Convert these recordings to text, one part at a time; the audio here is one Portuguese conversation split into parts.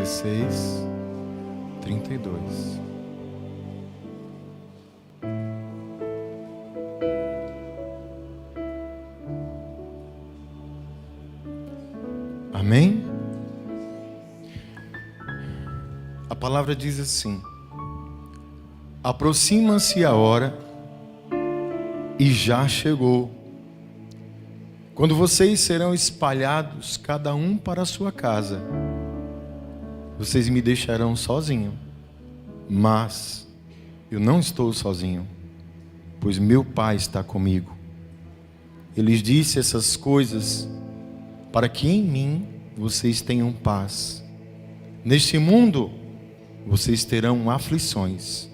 16, 32. Amém? A palavra diz assim: aproxima-se a hora e já chegou, quando vocês serão espalhados, cada um para a sua casa. Vocês me deixarão sozinho, mas eu não estou sozinho, pois meu Pai está comigo. Ele lhes disse essas coisas para que em mim vocês tenham paz. Neste mundo vocês terão aflições,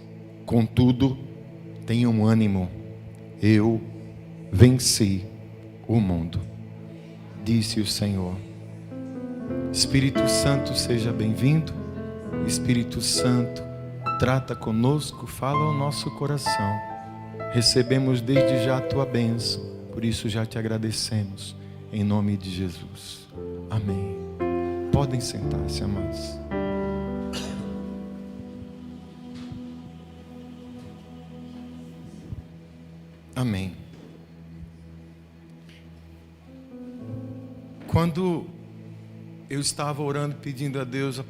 contudo tenham ânimo. Eu venci o mundo, disse o Senhor. Espírito Santo, seja bem-vindo. Espírito Santo, trata conosco, fala ao nosso coração. Recebemos desde já a tua bênção, por isso já te agradecemos, em nome de Jesus. Amém. Podem sentar-se, amados. Amém. Quando eu estava orando, pedindo a Deus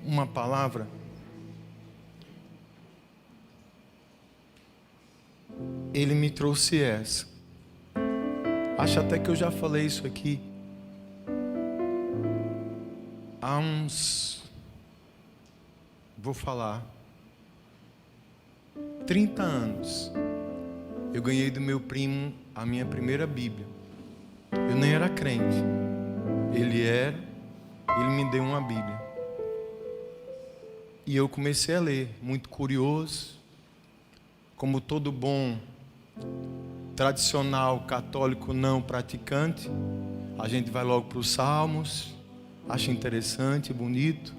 uma palavra, Ele me trouxe essa. Acho até que eu já falei isso aqui. Há vou falar, 30 anos, eu ganhei do meu primo a minha primeira Bíblia. Eu nem era crente. Ele me deu uma Bíblia. E eu comecei a ler, muito curioso, como todo bom tradicional católico não praticante. A gente vai logo para os Salmos, acha interessante, bonito.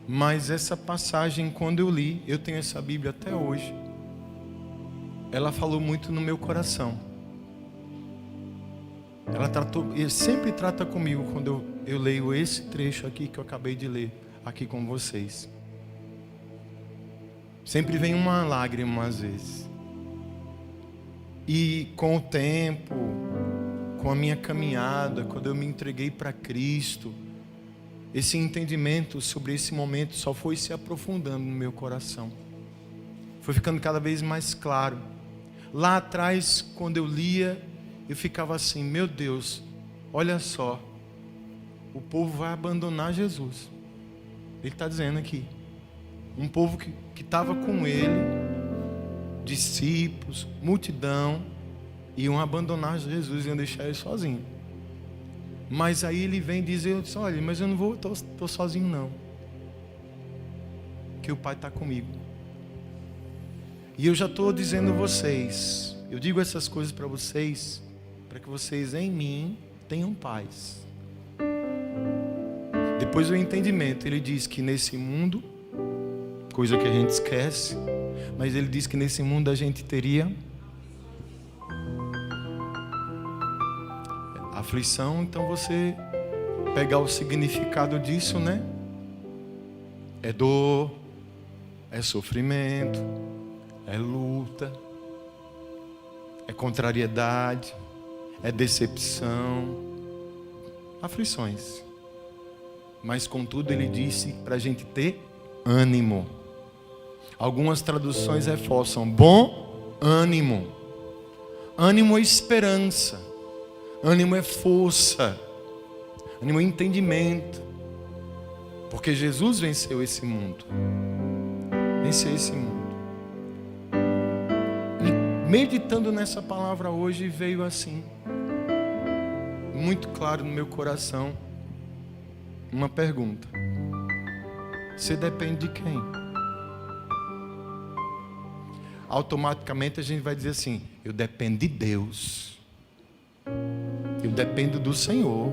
Mas essa passagem, quando eu li, eu tenho essa Bíblia até hoje, ela falou muito no meu coração. Ela sempre trata comigo quando eu leio esse trecho aqui que eu acabei de ler aqui com vocês. Sempre vem uma lágrima às vezes. E com o tempo, com a minha caminhada, quando eu me entreguei para Cristo, esse entendimento sobre esse momento só foi se aprofundando no meu coração. Foi ficando cada vez mais claro. Lá atrás, quando eu lia, eu ficava assim: meu Deus, olha só, o povo vai abandonar Jesus. Ele está dizendo aqui, um povo que estava com ele, discípulos, multidão, iam abandonar Jesus, iam deixar ele sozinho. Mas aí ele vem dizer, eu disse, olha, mas eu não vou, estou sozinho não, que o Pai está comigo. E eu já estou dizendo a vocês, eu digo essas coisas para vocês, para que vocês em mim tenham paz. Depois do entendimento, ele diz que nesse mundo, coisa que a gente esquece, mas ele diz que nesse mundo a gente teria aflição. Então você pegar o significado disso, né? É dor, é sofrimento, é luta, é contrariedade, é decepção, aflições. Mas contudo ele disse para a gente ter ânimo. Algumas traduções reforçam bom ânimo. Ânimo é esperança, ânimo é força, ânimo é entendimento. Porque Jesus venceu esse mundo. Venceu esse mundo. E meditando nessa palavra hoje, veio assim, muito claro no meu coração, uma pergunta: você depende de quem? Automaticamente a gente vai dizer assim: eu dependo de Deus, eu dependo do Senhor,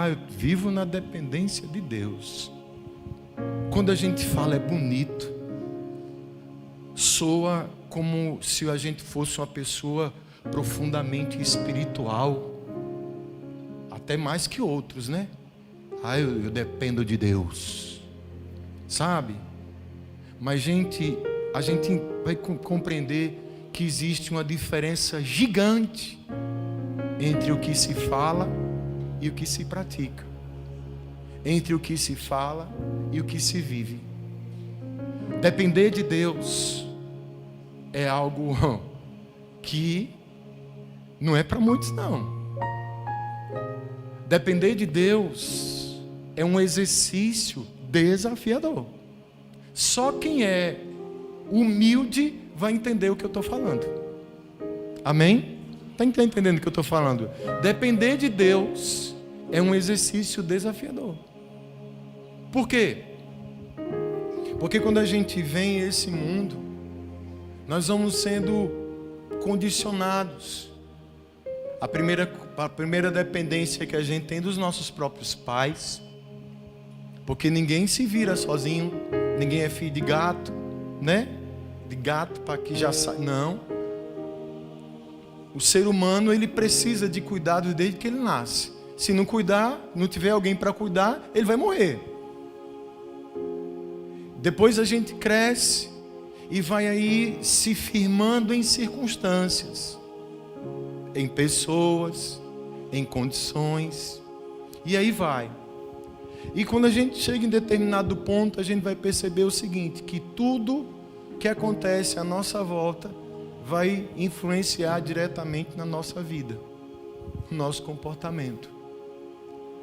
eu vivo na dependência de Deus. Quando a gente fala é bonito, soa como se a gente fosse uma pessoa profundamente espiritual, até mais que outros, né? eu dependo de Deus, sabe? Mas a gente vai compreender que existe uma diferença gigante entre o que se fala e o que se pratica, entre o que se fala e o que se vive. Depender de Deus é algo que não é para muitos, não. Depender de Deus é um exercício desafiador. Só quem é humilde vai entender o que eu estou falando. Amém? Está entendendo o que eu estou falando? Depender de Deus é um exercício desafiador. Por quê? Porque quando a gente vem a esse mundo, nós vamos sendo condicionados. A primeira dependência que a gente tem dos nossos próprios pais, porque ninguém se vira sozinho, ninguém é filho de gato, né? De gato para que já sai. Não. O ser humano, ele precisa de cuidado desde que ele nasce. Se não cuidar, não tiver alguém para cuidar, ele vai morrer. Depois a gente cresce e vai aí se firmando em circunstâncias, em pessoas, em condições, e aí vai. E quando a gente chega em determinado ponto, a gente vai perceber o seguinte, que tudo que acontece à nossa volta vai influenciar diretamente na nossa vida, no nosso comportamento.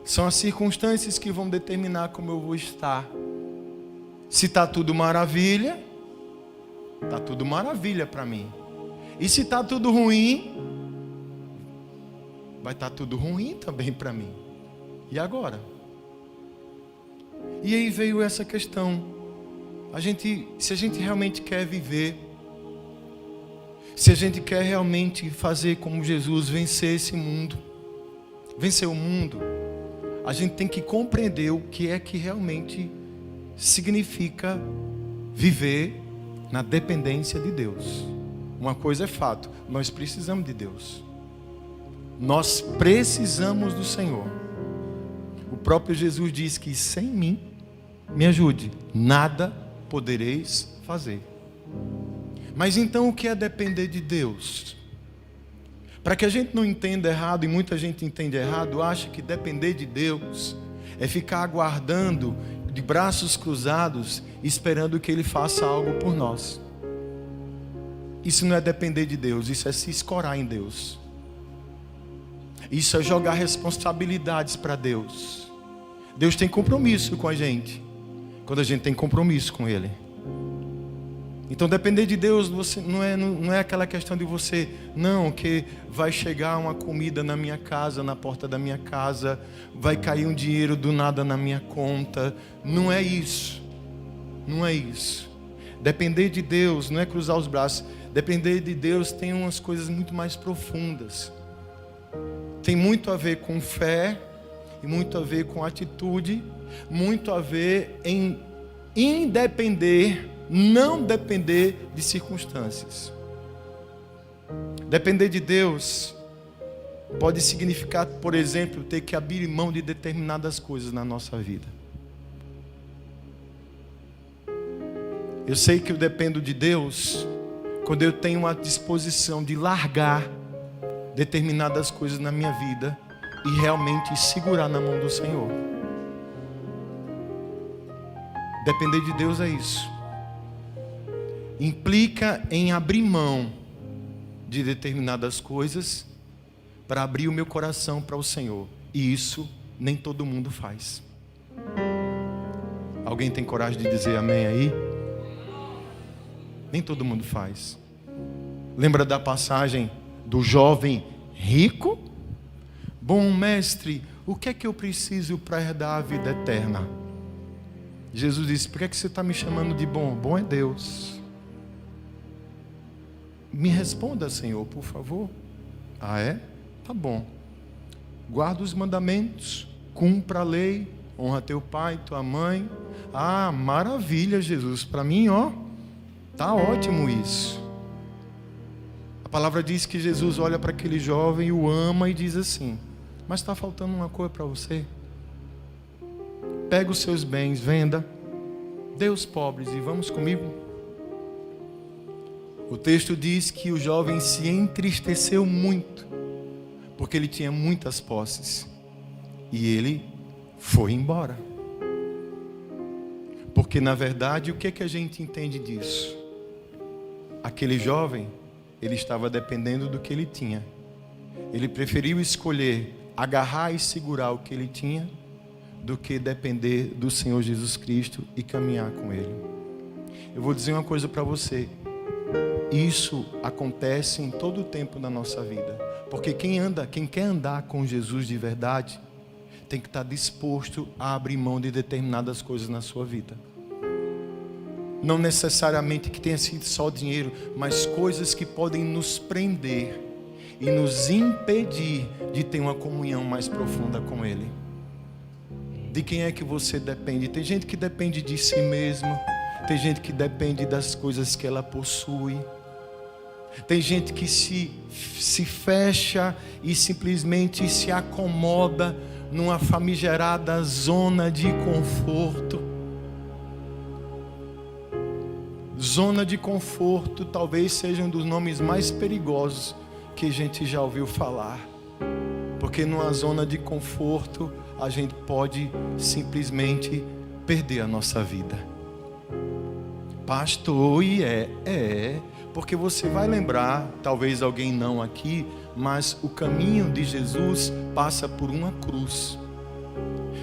São as circunstâncias que vão determinar como eu vou estar. Se está tudo maravilha, está tudo maravilha para mim. E se está tudo ruim, vai estar tudo ruim também para mim. E agora? E aí veio essa questão. Se a gente realmente quer viver, se a gente quer realmente fazer como Jesus, vencer esse mundo, vencer o mundo, a gente tem que compreender o que é que realmente significa viver na dependência de Deus. Uma coisa é fato, nós precisamos de Deus. Nós precisamos do Senhor. O próprio Jesus diz que sem mim, me ajude, nada podereis fazer. Mas então o que é depender de Deus? Para que a gente não entenda errado, e muita gente entende errado, acha que depender de Deus é ficar aguardando de braços cruzados, esperando que Ele faça algo por nós. Isso não é depender de Deus, isso é se escorar em Deus. Isso é jogar responsabilidades para Deus. Deus tem compromisso com a gente, quando a gente tem compromisso com Ele. Então depender de Deus não é aquela questão de você, não, que vai chegar uma comida na minha casa, na porta da minha casa, vai cair um dinheiro do nada na minha conta. Não é isso. Não é isso. Depender de Deus não é cruzar os braços. Depender de Deus tem umas coisas muito mais profundas. Tem muito a ver com fé, e muito a ver com atitude, muito a ver em independer, não depender de circunstâncias. Depender de Deus pode significar, por exemplo, ter que abrir mão de determinadas coisas na nossa vida. Eu sei que eu dependo de Deus quando eu tenho a disposição de largar determinadas coisas na minha vida e realmente segurar na mão do Senhor. Depender de Deus é isso. Implica em abrir mão de determinadas coisas para abrir o meu coração para o Senhor. E isso nem todo mundo faz. Alguém tem coragem de dizer amém aí? Nem todo mundo faz. Lembra da passagem do jovem rico? Bom mestre, o que é que eu preciso para herdar a vida eterna? Jesus disse, por que é que você está me chamando de bom? Bom é Deus. Me responda, Senhor, por favor. Ah, é? Tá bom. Guarda os mandamentos, cumpra a lei, honra teu pai, tua mãe. Ah, maravilha, Jesus. Para mim, ó, tá ótimo isso. A palavra diz que Jesus olha para aquele jovem, o ama e diz assim, mas está faltando uma coisa para você. Pega os seus bens, venda, dê os pobres e vamos comigo. O texto diz que o jovem se entristeceu muito, porque ele tinha muitas posses. E ele foi embora. Porque na verdade, o que é que a gente entende disso? Aquele jovem, ele estava dependendo do que ele tinha. Ele preferiu escolher agarrar e segurar o que ele tinha, do que depender do Senhor Jesus Cristo e caminhar com Ele. Eu vou dizer uma coisa para você. Isso acontece em todo o tempo da nossa vida. Porque quem quer andar com Jesus de verdade, tem que estar disposto a abrir mão de determinadas coisas na sua vida. Não necessariamente que tenha sido só dinheiro, mas coisas que podem nos prender e nos impedir de ter uma comunhão mais profunda com Ele. De quem é que você depende? Tem gente que depende de si mesma, tem gente que depende das coisas que ela possui, tem gente que se fecha e simplesmente se acomoda numa famigerada zona de conforto. Zona de conforto talvez seja um dos nomes mais perigosos que a gente já ouviu falar. Porque numa zona de conforto a gente pode simplesmente perder a nossa vida. Pastor, porque você vai lembrar, talvez alguém não aqui, mas o caminho de Jesus passa por uma cruz.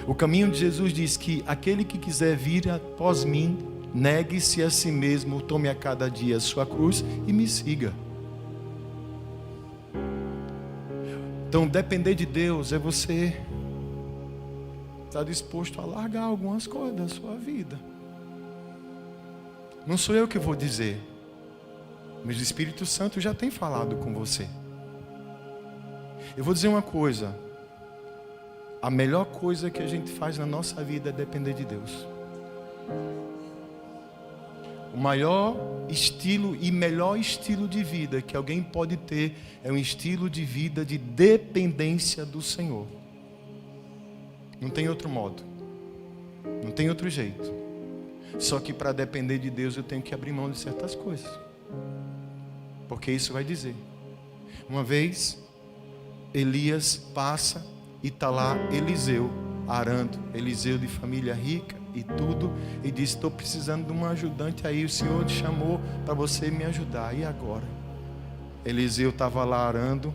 O caminho de Jesus diz que aquele que quiser vir após mim, negue-se a si mesmo, tome a cada dia a sua cruz e me siga. Então, depender de Deus é você estar disposto a largar algumas coisas da sua vida. Não sou eu que vou dizer, mas o Espírito Santo já tem falado com você. Eu vou dizer uma coisa: a melhor coisa que a gente faz na nossa vida é depender de Deus. O maior estilo e melhor estilo de vida que alguém pode ter é um estilo de vida de dependência do Senhor. Não tem outro modo, não tem outro jeito. Só que para depender de Deus eu tenho que abrir mão de certas coisas, porque isso vai dizer. Uma vez Elias passa e está lá Eliseu arando, Eliseu de família rica e tudo, e disse: estou precisando de um ajudante aí, o Senhor te chamou para você me ajudar, e agora? Eliseu estava lá arando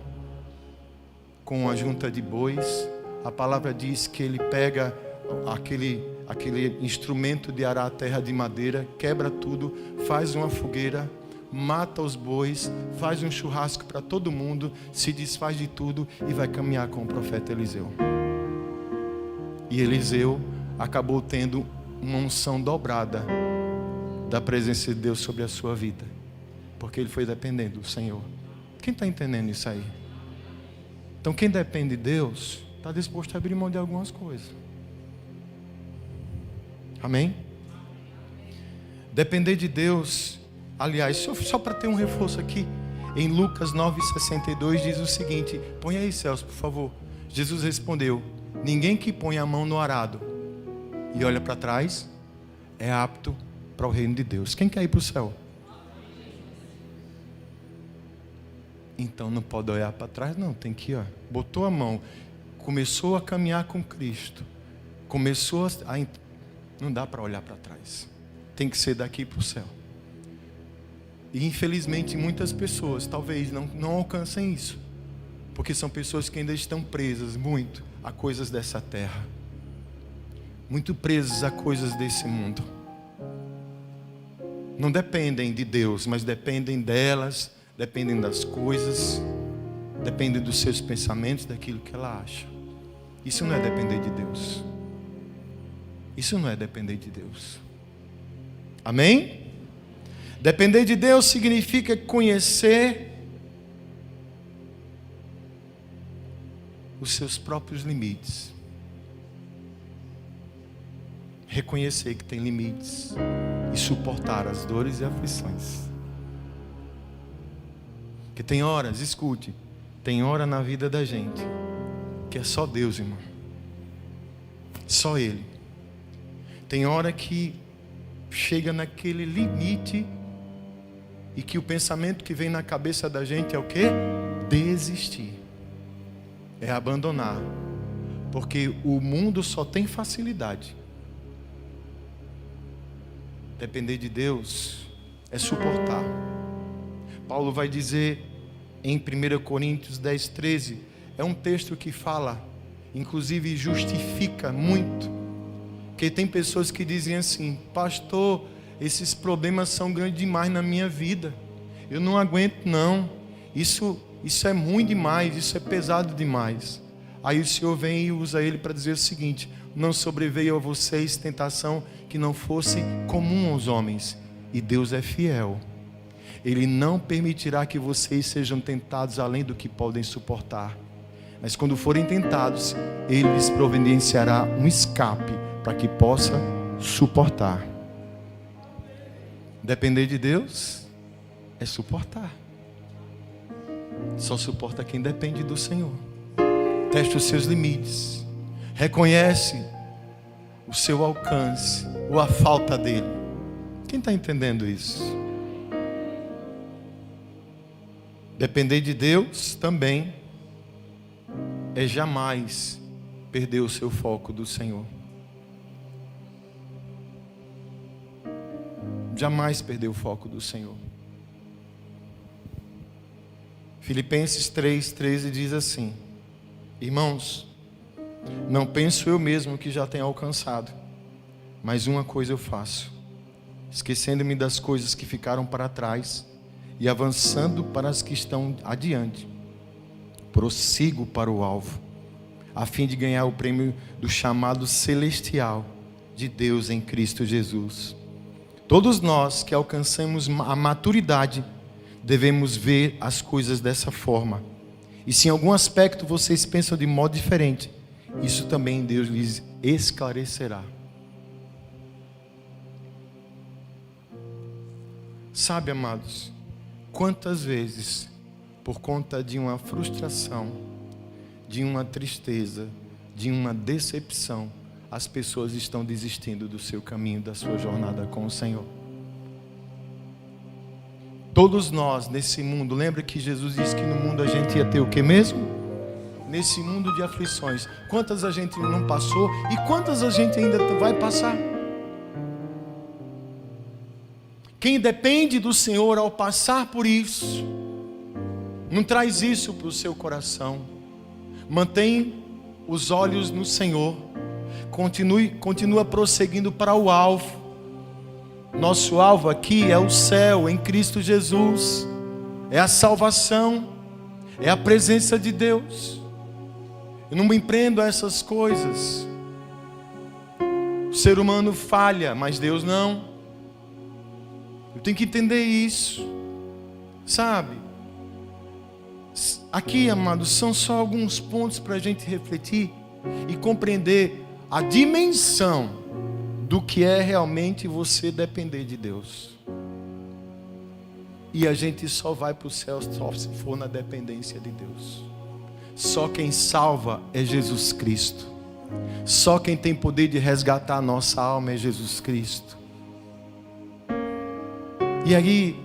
com uma junta de bois. A palavra diz que ele pega aquele instrumento de arar a terra de madeira, quebra tudo, faz uma fogueira, mata os bois, faz um churrasco para todo mundo, se desfaz de tudo e vai caminhar com o profeta Eliseu. E Eliseu acabou tendo uma unção dobrada da presença de Deus sobre a sua vida, porque ele foi dependendo do Senhor. Quem está entendendo isso aí? Então quem depende de Deus está disposto a abrir mão de algumas coisas. Amém? Depender de Deus. Aliás, só para ter um reforço aqui, em Lucas 9,62 diz o seguinte: põe aí, Celso, por favor. Jesus respondeu: ninguém que põe a mão no arado e olha para trás é apto para o reino de Deus. Quem quer ir para o céu? Então não pode olhar para trás, não. Tem que ir, botou a mão, começou a caminhar com Cristo, começou a não dá para olhar para trás. Tem que ser daqui para o céu. E infelizmente muitas pessoas talvez não alcancem isso, porque são pessoas que ainda estão presas muito a coisas dessa terra, muito presas a coisas desse mundo. Não dependem de Deus, mas dependem delas, dependem das coisas, dependem dos seus pensamentos, daquilo que ela acha. Isso não é depender de Deus. Isso não é depender de Deus. Amém? Depender de Deus significa conhecer os seus próprios limites. Reconhecer que tem limites e suportar as dores e aflições. Porque tem horas, escute, tem hora na vida da gente que é só Deus, irmão. Só Ele. Tem hora que chega naquele limite e que o pensamento que vem na cabeça da gente é o quê? Desistir. É abandonar. Porque o mundo só tem facilidade. Depender de Deus é suportar. Paulo vai dizer em 1 Coríntios 10, 13, é um texto que fala, inclusive justifica muito, que tem pessoas que dizem assim: pastor, esses problemas são grandes demais na minha vida, eu não aguento não, isso é ruim demais, isso é pesado demais. Aí o Senhor vem e usa ele para dizer o seguinte: não sobreveio a vocês tentação que não fosse comum aos homens, e Deus é fiel. Ele não permitirá que vocês sejam tentados além do que podem suportar. Mas quando forem tentados, Ele lhes providenciará um escape para que possa suportar. Depender de Deus é suportar. Só suporta quem depende do Senhor. Teste os seus limites. Reconhece o seu alcance ou a falta dele. Quem está entendendo isso? Depender de Deus também é jamais perder o seu foco do Senhor. Jamais perder o foco do Senhor. Filipenses 3:13 diz assim: irmãos, não penso eu mesmo que já tenho alcançado, mas uma coisa eu faço, esquecendo-me das coisas que ficaram para trás e avançando para as que estão adiante, prossigo para o alvo, a fim de ganhar o prêmio do chamado celestial de Deus em Cristo Jesus. Todos nós que alcançamos a maturidade devemos ver as coisas dessa forma. E se em algum aspecto vocês pensam de modo diferente, isso também Deus lhes esclarecerá. Sabe, amados, quantas vezes, por conta de uma frustração, de uma tristeza, de uma decepção, as pessoas estão desistindo do seu caminho, da sua jornada com o Senhor. Todos nós nesse mundo, lembra que Jesus disse que no mundo a gente ia ter o que mesmo? Nesse mundo de aflições. Quantas a gente não passou e quantas a gente ainda vai passar? Quem depende do Senhor ao passar por isso, não traz isso para o seu coração. Mantém os olhos no Senhor. Continua prosseguindo para o alvo. Nosso alvo aqui é o céu em Cristo Jesus. É a salvação. É a presença de Deus. Eu não me empreendo a essas coisas. O ser humano falha, mas Deus não. Eu tenho que entender isso. Sabe? Aqui, amados, são só alguns pontos para a gente refletir e compreender a dimensão do que é realmente você depender de Deus. E a gente só vai para o céu só se for na dependência de Deus. Só quem salva é Jesus Cristo. Só quem tem poder de resgatar a nossa alma é Jesus Cristo. E aí,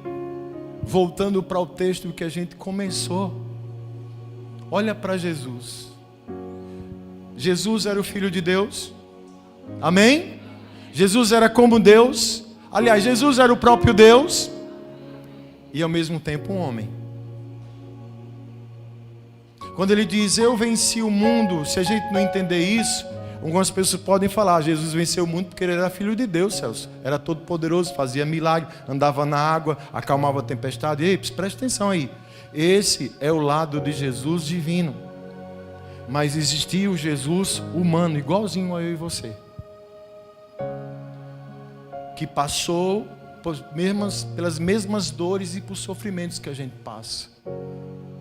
voltando para o texto que a gente começou, olha para Jesus. Jesus era o Filho de Deus. Amém? Jesus era como Deus. Aliás, Jesus era o próprio Deus. E ao mesmo tempo um homem. Quando ele diz, eu venci o mundo, se a gente não entender isso, algumas pessoas podem falar, Jesus venceu o mundo porque ele era Filho de Deus, Celso. Era todo poderoso, fazia milagre, andava na água, acalmava a tempestade. Ei, presta atenção aí. Esse é o lado de Jesus divino. Mas existia o Jesus humano, igualzinho a eu e você, que passou pelas mesmas dores e por sofrimentos que a gente passa.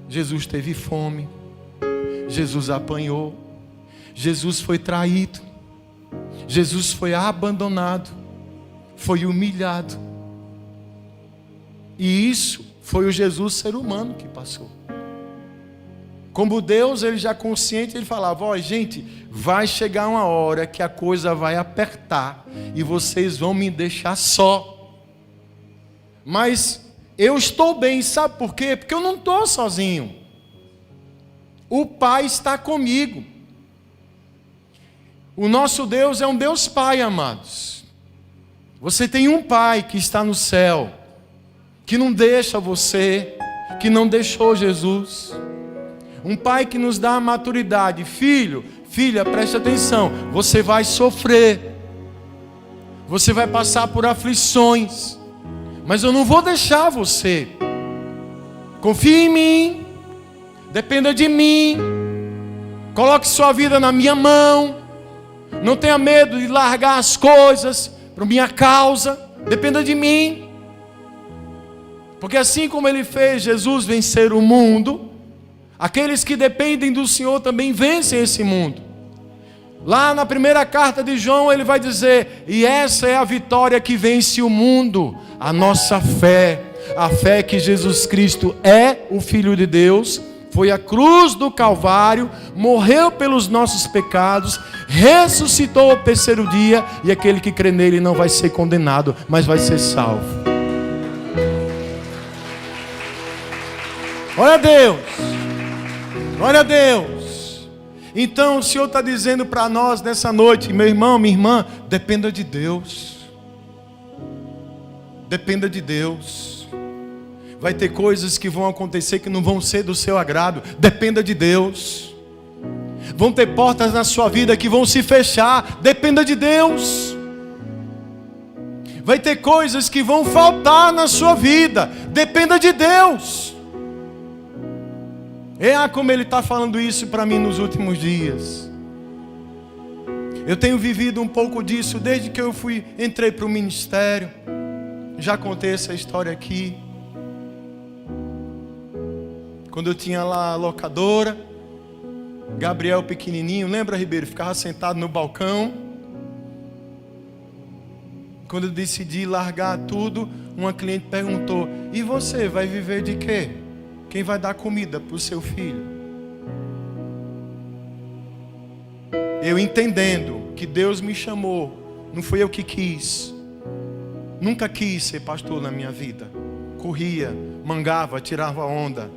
Jesus teve fome, Jesus apanhou, Jesus foi traído, Jesus foi abandonado, foi humilhado. E isso foi o Jesus ser humano que passou. Como Deus, ele já consciente, ele falava: ó, gente, vai chegar uma hora que a coisa vai apertar e vocês vão me deixar só. Mas eu estou bem, sabe por quê? Porque eu não estou sozinho. O Pai está comigo. O nosso Deus é um Deus Pai, amados. Você tem um Pai que está no céu, que não deixa você, que não deixou Jesus. Um Pai que nos dá a maturidade. Filho, filha, preste atenção. Você vai sofrer. Você vai passar por aflições. Mas eu não vou deixar você. Confie em mim. Dependa de mim. Coloque sua vida na minha mão. Não tenha medo de largar as coisas por minha causa. Dependa de mim. Porque assim como ele fez Jesus vencer o mundo, aqueles que dependem do Senhor também vencem esse mundo. Lá na primeira carta de João ele vai dizer: e essa é a vitória que vence o mundo, a nossa fé. A fé que Jesus Cristo é o Filho de Deus, foi à cruz do Calvário, morreu pelos nossos pecados, ressuscitou ao terceiro dia, e aquele que crê nele não vai ser condenado, mas vai ser salvo. Glória a Deus! Glória a Deus! Então o Senhor está dizendo para nós nessa noite: meu irmão, minha irmã, dependa de Deus. Dependa de Deus. Vai ter coisas que vão acontecer que não vão ser do seu agrado. Dependa de Deus. Vão ter portas na sua vida que vão se fechar. Dependa de Deus. Vai ter coisas que vão faltar na sua vida. Dependa de Deus. Como ele está falando isso para mim nos últimos dias. Eu tenho vivido um pouco disso desde que eu entrei para o ministério. Já contei essa história aqui. Quando eu tinha lá a locadora, Gabriel pequenininho, lembra, Ribeiro? Ficava sentado no balcão. Quando eu decidi largar tudo, uma cliente perguntou: e você vai viver de quê? Quem vai dar comida para o seu filho? Eu entendendo que Deus me chamou, não fui eu que quis. Nunca quis ser pastor na minha vida. Corria, mangava, tirava onda.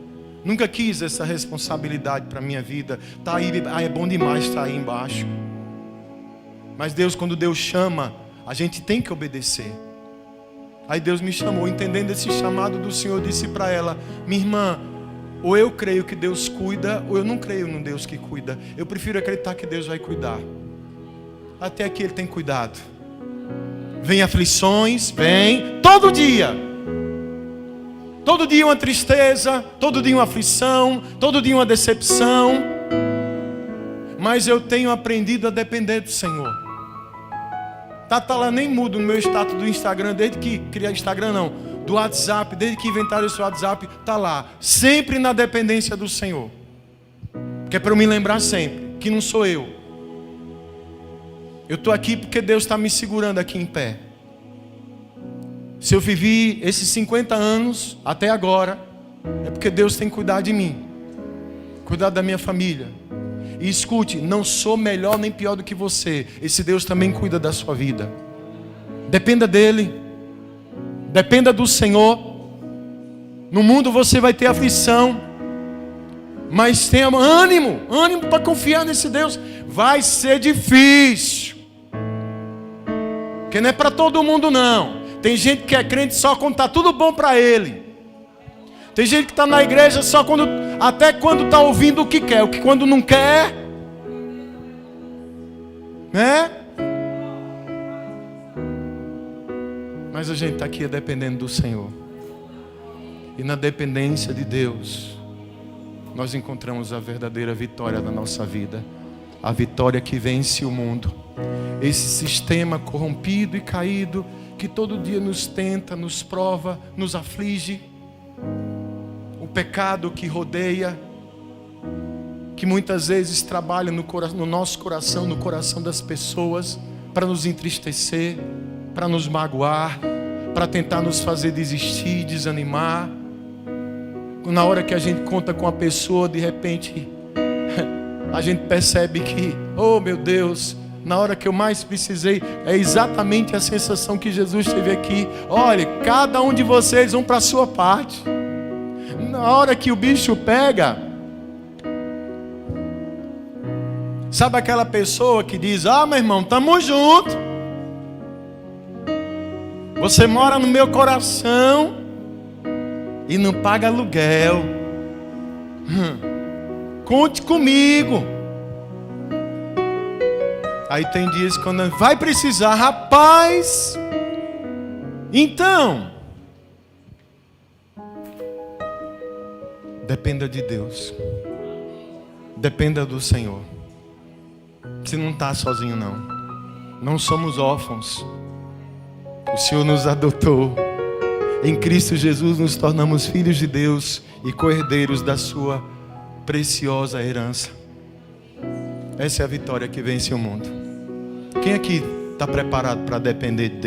Nunca quis essa responsabilidade para a minha vida. Tá aí, é bom demais estar aí embaixo. Mas Deus, quando Deus chama, a gente tem que obedecer. Aí Deus me chamou, entendendo esse chamado do Senhor, disse para ela: minha irmã, ou eu creio que Deus cuida, ou eu não creio no Deus que cuida. Eu prefiro acreditar que Deus vai cuidar. Até aqui Ele tem cuidado. Vem aflições, vem, todo dia. Todo dia uma tristeza, todo dia uma aflição, todo dia uma decepção. Mas eu tenho aprendido a depender do Senhor. Tá lá, nem mudo no meu status do Instagram, desde que criei Instagram não, do WhatsApp, desde que inventaram esse WhatsApp, tá lá, sempre na dependência do Senhor. Que é para eu me lembrar sempre que não sou eu. Eu estou aqui porque Deus está me segurando aqui em pé. Se eu vivi esses 50 anos até agora, é porque Deus tem cuidado de mim, cuidado da minha família. E escute, não sou melhor nem pior do que você. Esse Deus também cuida da sua vida. Dependa dEle. Dependa do Senhor. No mundo você vai ter aflição, mas tenha ânimo para confiar nesse Deus. Vai ser difícil, porque não é para todo mundo não. Tem gente que é crente só quando está tudo bom para ele. Tem gente que está na igreja só até quando está ouvindo o que quer. O que quando não quer, né? Mas a gente está aqui dependendo do Senhor. E na dependência de Deus, nós encontramos a verdadeira vitória da nossa vida. A vitória que vence o mundo. Esse sistema corrompido e caído, que todo dia nos tenta, nos prova, nos aflige. O pecado que rodeia, que muitas vezes trabalha no nosso coração, no coração das pessoas, para nos entristecer, para nos magoar, para tentar nos fazer desistir, desanimar. na hora que a gente conta com a pessoa, de repente, a gente percebe que, oh meu Deus, na hora que eu mais precisei, é exatamente a sensação que Jesus teve aqui. Olha, cada um de vocês vão para a sua parte. Na hora que o bicho pega, sabe aquela pessoa que diz, ah, meu irmão, tamo junto. Você mora no meu coração e não paga aluguel. Conte comigo. Aí tem dias quando vai precisar, rapaz. Então, dependa de Deus. Dependa do Senhor. Você não está sozinho, não. Não somos órfãos. O Senhor nos adotou. Em Cristo Jesus nos tornamos filhos de Deus e co-herdeiros da sua preciosa herança. Essa é a vitória que vence o mundo. Quem aqui está preparado para depender de Deus?